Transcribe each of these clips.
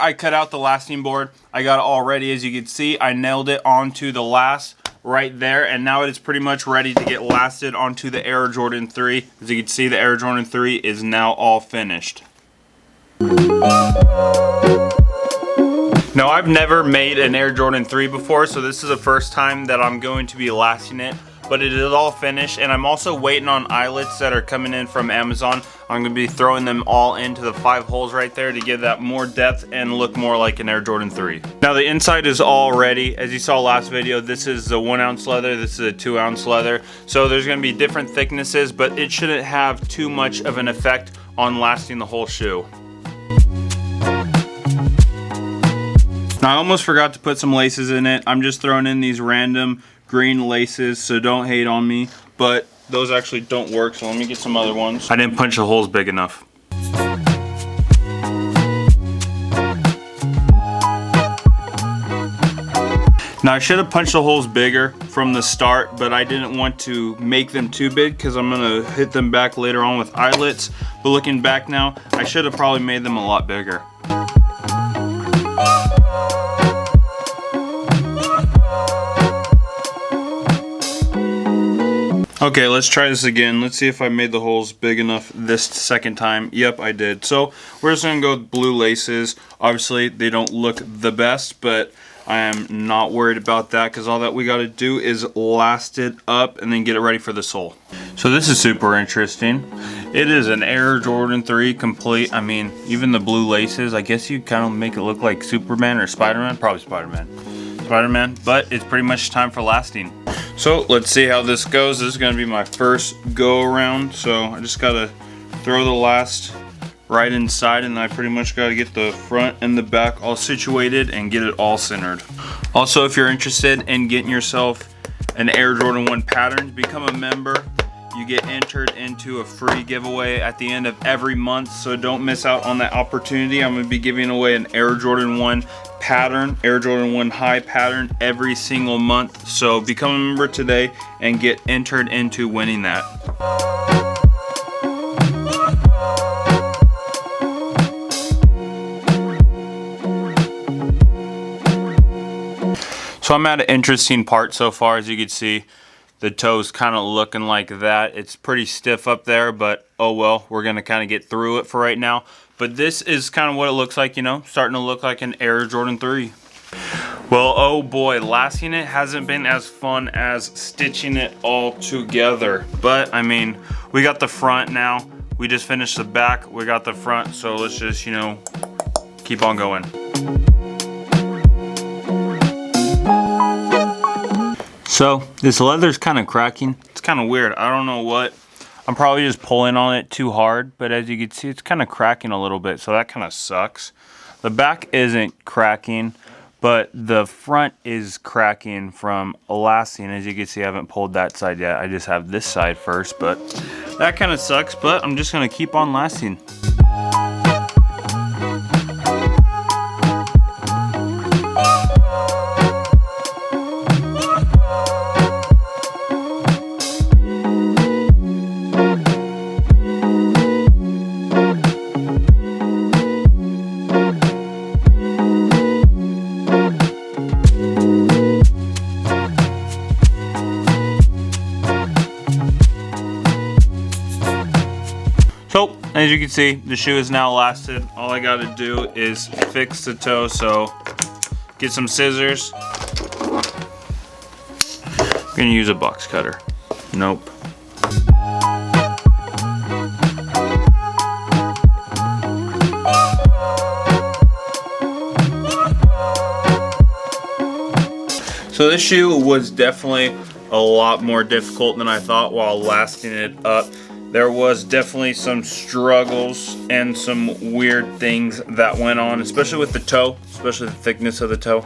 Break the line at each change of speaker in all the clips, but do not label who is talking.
I cut out the lasting board. I got it all ready. As you can see, I nailed it onto the last right there, and now it is pretty much ready to get lasted onto the Air Jordan 3. As you can see, the Air Jordan 3 is now all finished. Now, I've never made an Air Jordan 3 before, so this is the first time that I'm going to be lasting it, but it is all finished, and I'm also waiting on eyelets that are coming in from Amazon. I'm going to be throwing them all into the 5 holes right there to give that more depth and look more like an Air Jordan 3. Now, the inside is all ready. As you saw last video, this is the 1 ounce leather, this is a 2 ounce leather. So there's going to be different thicknesses, but it shouldn't have too much of an effect on lasting the whole shoe. Now, I almost forgot to put some laces in it. I'm just throwing in these random green laces, so don't hate on me, but those actually don't work, so let me get some other ones. I didn't punch the holes big enough. Now, I should have punched the holes bigger from the start, but I didn't want to make them too big because I'm gonna hit them back later on with eyelets. But looking back now, I should have probably made them a lot bigger. Okay, let's try this again. Let's see if I made the holes big enough this second time. Yep, I did. So we're just gonna go with blue laces. Obviously, they don't look the best, but I am not worried about that because all that we gotta do is last it up and then get it ready for the sole. So this is super interesting. It is an Air Jordan 3 complete. I mean, even the blue laces, I guess you kind of make it look like Superman or Spider-Man. Probably Spider-Man, but it's pretty much time for lasting. So let's see how this goes. This is gonna be my first go around. So I just gotta throw the last right inside, and I pretty much gotta get the front and the back all situated and get it all centered. Also, if you're interested in getting yourself an Air Jordan 1 pattern, become a member. You get entered into a free giveaway at the end of every month, so don't miss out on that opportunity. I'm gonna be giving away an Air Jordan 1 pattern, Air Jordan 1 high pattern every single month. So become a member today and get entered into winning that. So I'm at an interesting part so far. As you can see, the toe's kind of looking like that. It's pretty stiff up there, but oh well, we're gonna kind of get through it for right now. But this is kind of what it looks like, you know, starting to look like an Air Jordan 3. Well, oh boy, lasting it hasn't been as fun as stitching it all together. But I mean, we got the front now. We just finished the back, we got the front, so let's just, you know, keep on going. So this leather's kind of cracking. It's kind of weird. I don't know what. I'm probably just pulling on it too hard, but as you can see, it's kind of cracking a little bit, so that kind of sucks. The back isn't cracking, but the front is cracking from lasting. As you can see, I haven't pulled that side yet. I just have this side first, but that kind of sucks, but I'm just gonna keep on lasting. So, as you can see, the shoe is now lasted. All I gotta do is fix the toe, so get some scissors. I'm gonna use a box cutter. Nope. So this shoe was definitely a lot more difficult than I thought while lasting it up. There was definitely some struggles and some weird things that went on, especially with the toe, especially the thickness of the toe.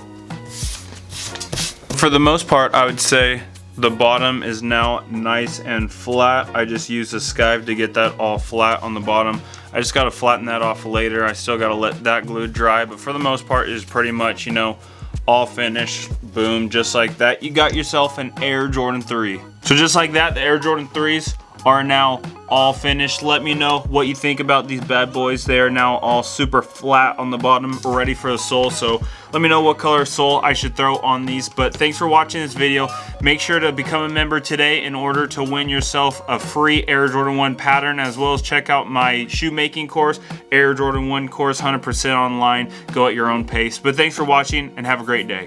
For the most part, I would say the bottom is now nice and flat. I just used a skive to get that all flat on the bottom. I just gotta flatten that off later. I still gotta let that glue dry, but for the most part, it's pretty much, you know, all finished. Boom, just like that. You got yourself an Air Jordan 3. So just like that, the Air Jordan 3s are now all finished. Let me know what you think about these bad boys. They are now all super flat on the bottom, ready for the sole. So let me know what color sole I should throw on these. But thanks for watching this video. Make sure to become a member today in order to win yourself a free Air Jordan 1 pattern, as well as check out my shoemaking course, Air Jordan 1 course, 100% online. Go at your own pace. But thanks for watching and have a great day.